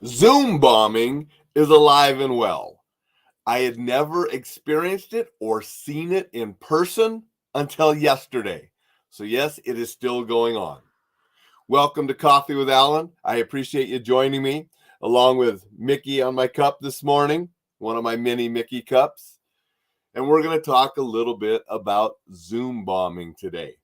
Zoom bombing is alive and well. I had never experienced it or seen it in person until yesterday. So, yes, it is still going on. Welcome to Coffee with Alain. I appreciate you joining me, along with Mickey on my cup this morning, one of my mini Mickey cups. And we're going to talk a little bit about Zoom bombing today.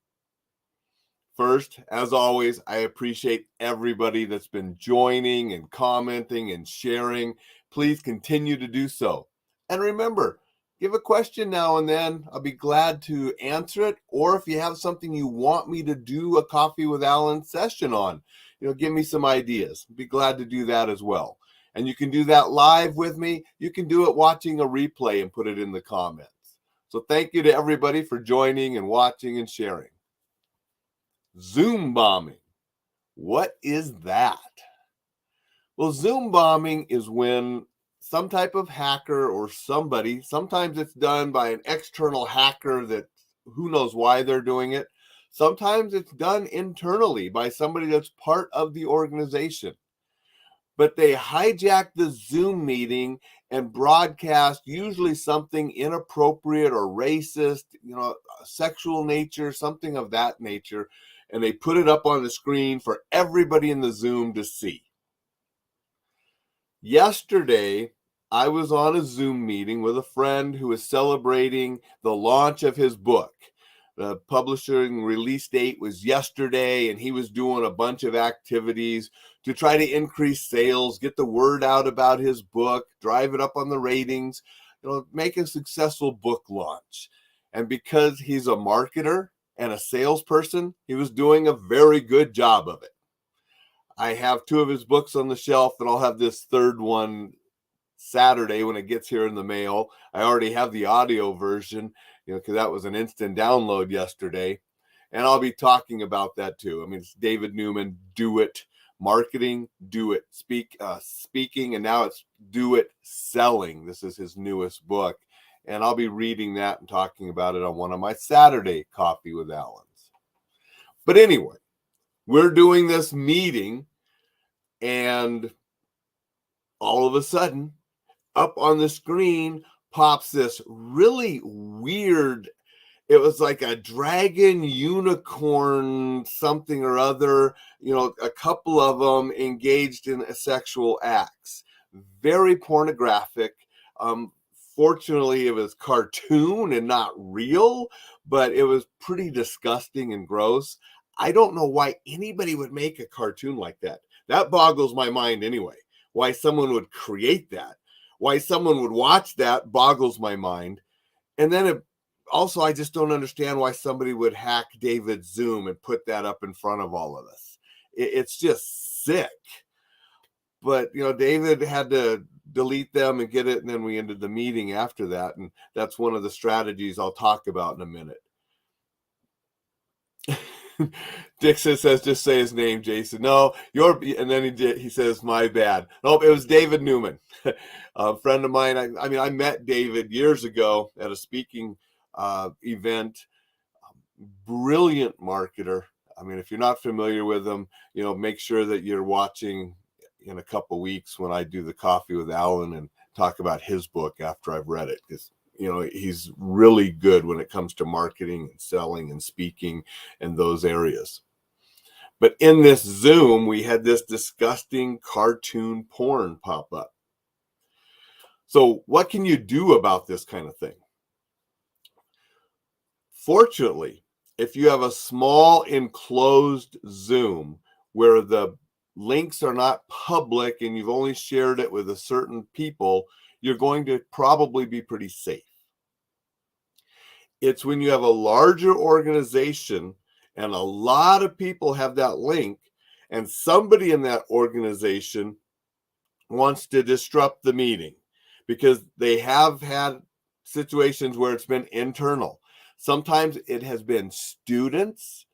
First, as always, I appreciate everybody that's been joining and commenting and sharing. Please continue to do so. And remember, give a question now and then. I'll be glad to answer it. Or if you have something you want me to do a Coffee with Alain session on, give me some ideas. Be glad to do that as well. And you can do that live with me. You can do it watching a replay and put it in the comments. So thank you to everybody for joining and watching and sharing. Zoom bombing. What is that? Well, Zoom bombing is when some type of hacker or somebody, sometimes it's done by an external hacker that who knows why they're doing it. Sometimes it's done internally by somebody that's part of the organization. But they hijack the Zoom meeting and broadcast usually something inappropriate or racist, sexual nature, something of that nature. And they put it up on the screen for everybody in the Zoom to see. Yesterday, I was on a Zoom meeting with a friend who was celebrating the launch of his book. The publishing release date was yesterday, and he was doing a bunch of activities to try to increase sales, get the word out about his book, drive it up on the ratings, make a successful book launch. And because he's a marketer and a salesperson, he was doing a very good job of it. I have 2 of his books on the shelf, and I'll have this third one Saturday when it gets here in the mail. I already have the audio version, because that was an instant download yesterday. And I'll be talking about that too. I mean, it's David Newman, Do It Marketing, Do It Speaking, and now it's Do It Selling. This is his newest book. And I'll be reading that and talking about it on one of my Saturday Coffee with Alain's. But anyway, we're doing this meeting, and all of a sudden, up on the screen pops this really weird, it was like a dragon, unicorn, something or other, a couple of them engaged in sexual acts. Very pornographic. Fortunately, it was cartoon and not real, but it was pretty disgusting and gross. I don't know why anybody would make a cartoon like that. That boggles my mind anyway. Why someone would create that. Why someone would watch that boggles my mind. And then also, I just don't understand why somebody would hack David's Zoom and put that up in front of all of us. It's just sick. But, David had to delete them and get it, and then we ended the meeting after that. And that's one of the strategies I'll talk about in a minute. Dixon says, just say his name, Jason. No, and then he says, my bad. Nope, it was David Newman, a friend of mine. I met David years ago at a speaking event. Brilliant marketer. I mean, if you're not familiar with him, make sure that you're watching in a couple weeks when I do the Coffee with Alain and talk about his book after I've read it, because he's really good when it comes to marketing and selling and speaking and those areas. But in this Zoom, we had this disgusting cartoon porn pop up. So what can you do about this kind of thing? Fortunately, if you have a small enclosed Zoom where the links are not public and you've only shared it with a certain people, you're going to probably be pretty safe. It's when you have a larger organization and a lot of people have that link, and somebody in that organization wants to disrupt the meeting, because they have had situations where it's been internal. Sometimes it has been students,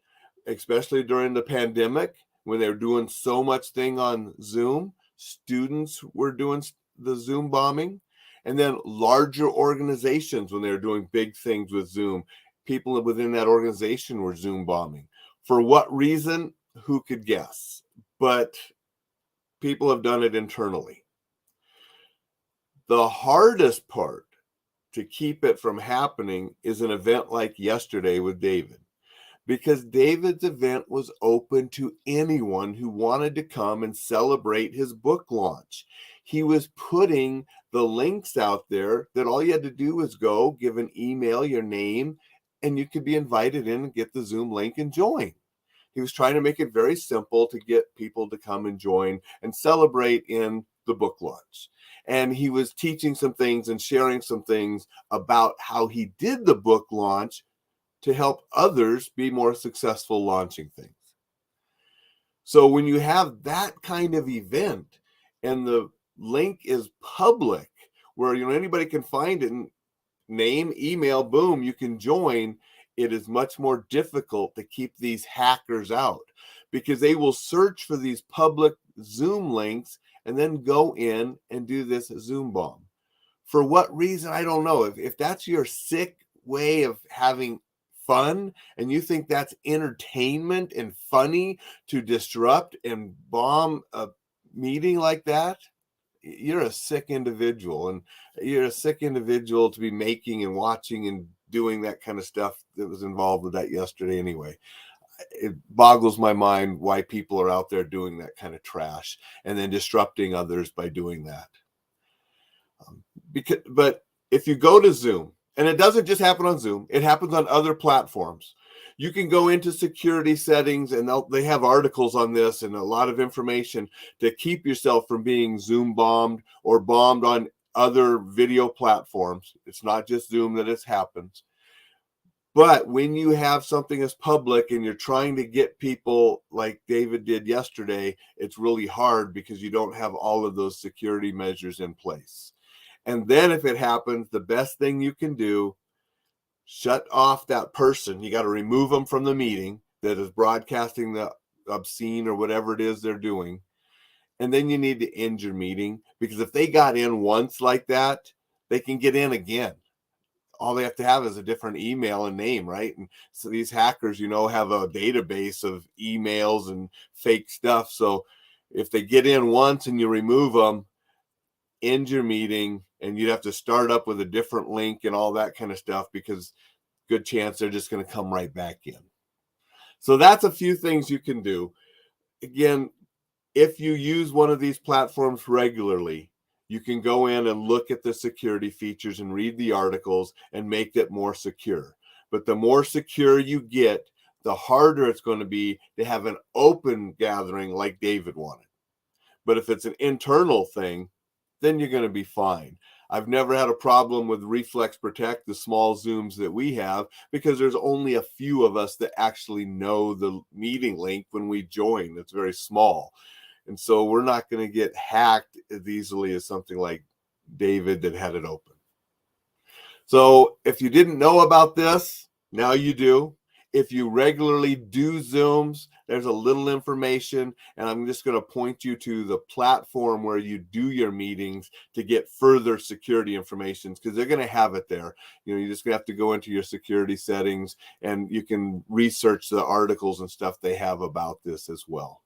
especially during the pandemic when they were doing so much thing on Zoom. Students were doing the Zoom bombing. And then larger organizations, when they were doing big things with Zoom, people within that organization were Zoom bombing. For what reason? Who could guess? But people have done it internally. The hardest part to keep it from happening is an event like yesterday with David, because David's event was open to anyone who wanted to come and celebrate his book launch. He was putting the links out there that all you had to do was go give an email, your name, and you could be invited in and get the Zoom link and join. He was trying to make it very simple to get people to come and join and celebrate in the book launch. And he was teaching some things and sharing some things about how he did the book launch to help others be more successful launching things. So when you have that kind of event and the link is public, where anybody can find it, and name, email, boom, you can join, it is much more difficult to keep these hackers out, because they will search for these public Zoom links and then go in and do this Zoom bomb. For what reason? I don't know. If that's your sick way of having fun and you think that's entertainment and funny to disrupt and bomb a meeting like that, you're a sick individual, and you're a sick individual to be making and watching and doing that kind of stuff that was involved with that yesterday anyway. It boggles my mind why people are out there doing that kind of trash and then disrupting others by doing that. But if you go to Zoom, and it doesn't just happen on Zoom, it happens on other platforms. You can go into security settings, and they have articles on this and a lot of information to keep yourself from being Zoom bombed or bombed on other video platforms. It's not just Zoom that it happens. But when you have something as public and you're trying to get people like David did yesterday, it's really hard because you don't have all of those security measures in place. And then if it happens, the best thing you can do, shut off that person. You got to remove them from the meeting that is broadcasting the obscene or whatever it is they're doing. And then you need to end your meeting, because if they got in once like that, they can get in again. All they have to have is a different email and name, right? And so these hackers, have a database of emails and fake stuff. So if they get in once and you remove them, end your meeting, and you'd have to start up with a different link and all that kind of stuff, because good chance they're just going to come right back in. So that's a few things you can do. Again, if you use one of these platforms regularly, you can go in and look at the security features and read the articles and make it more secure. But the more secure you get, the harder it's going to be to have an open gathering like David wanted. But if it's an internal thing, then you're going to be fine. I've never had a problem with Reflex Protect, the small Zooms that we have, because there's only a few of us that actually know the meeting link when we join. It's very small. And so we're not going to get hacked as easily as something like David that had it open. So if you didn't know about this, now you do. If you regularly do Zooms, there's a little information, and I'm just going to point you to the platform where you do your meetings to get further security information, because they're going to have it there. You're just going to have to go into your security settings, and you can research the articles and stuff they have about this as well.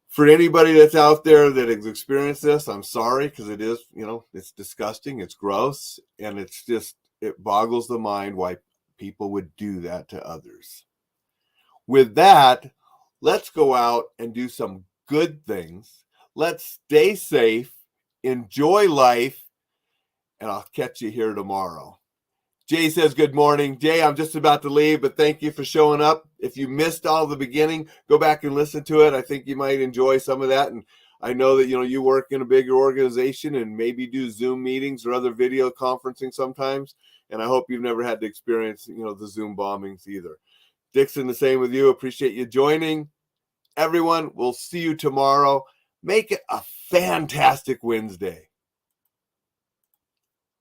For anybody that's out there that has experienced this, I'm sorry, because it is, it's disgusting, it's gross, and it boggles the mind why people would do that to others. With that, let's go out and do some good things. Let's stay safe, enjoy life, and I'll catch you here tomorrow. Jay says, good morning. Jay, I'm just about to leave, but thank you for showing up. If you missed all the beginning, go back and listen to it. I think you might enjoy some of that. And I know that, you work in a bigger organization and maybe do Zoom meetings or other video conferencing sometimes. And I hope you've never had to experience, the Zoom bombings either. Dixon, the same with you. Appreciate you joining. Everyone, we'll see you tomorrow. Make it a fantastic Wednesday.